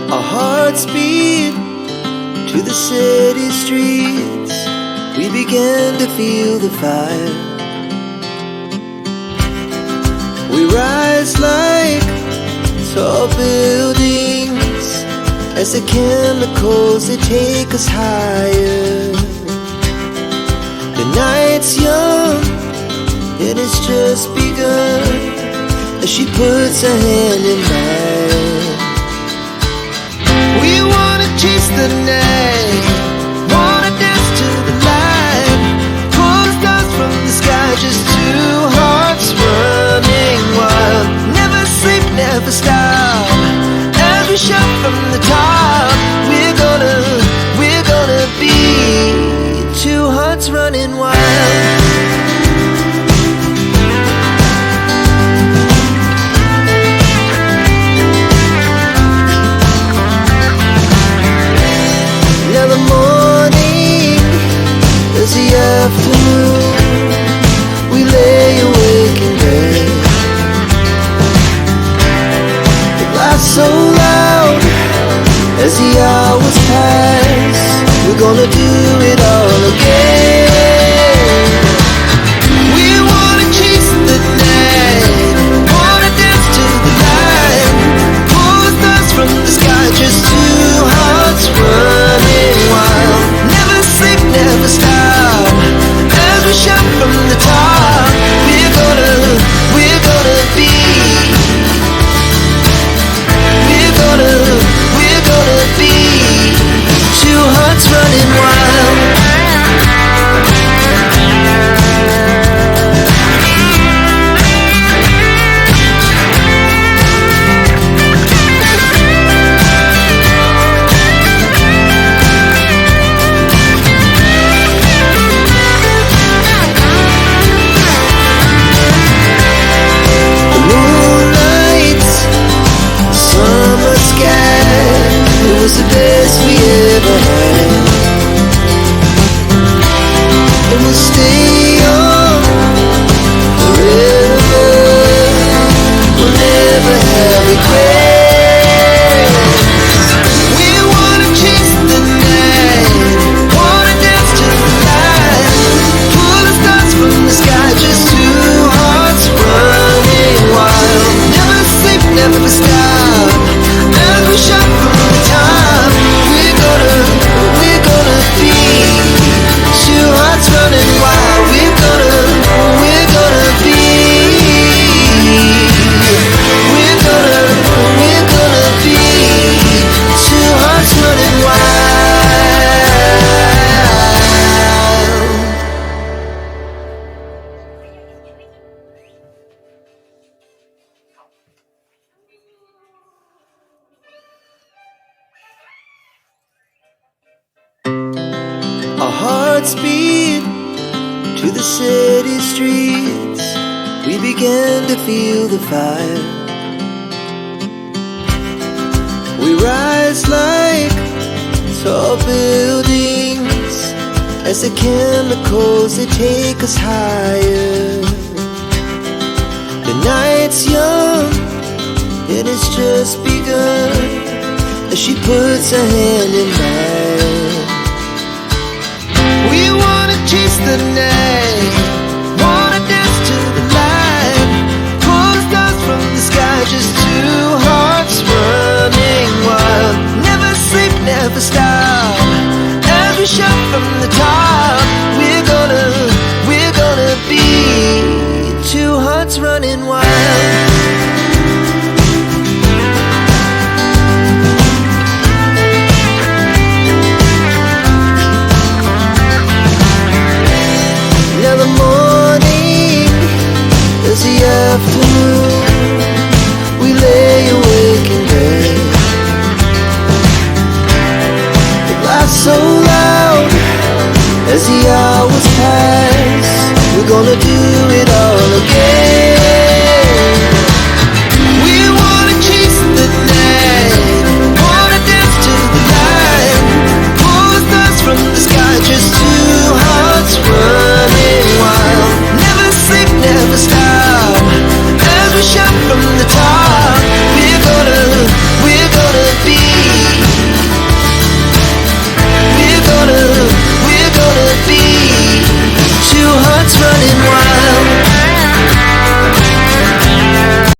Our hearts beat to the city streets. We began to feel the fire. We rise like tall buildings as the chemicals, they take us higher. The night's young and it's just begun as she puts her hand in mine. We wanna chase the night, wanna dance to the light, pull the stars from the sky, just two hearts running wild. Never sleep, never stop, as we shout from the top. We're gonna be two hearts running wild. Now the morning is the afternoon. We lay awake in bed. It laughs so loud as the hours pass. We're gonna do it all again. We wanna chase the night, wanna dance to the light, pull the stars from the sky, just two hearts running wild. Never sleep, never stop, as we shout from the top. We're gonna be, we're gonna be two hearts running wild. The moonlight, summer sky, it was the best we ever had. And we'll stay on forever. We'll never have regrets. We wanna chase the night, wanna dance to the light, pull the stars from the sky, just two hearts running wild. Never sleep, never stop, as we shout from the top. We're gonna be two hearts running wild. We're gonna be, we're gonna be two hearts running wild. Our hearts beat to the city streets. We began to feel the fire. We rise like tall buildings as the chemicals, they take us higher. The night's young and it's just begun as she puts her hand in mine. We wanna chase the night,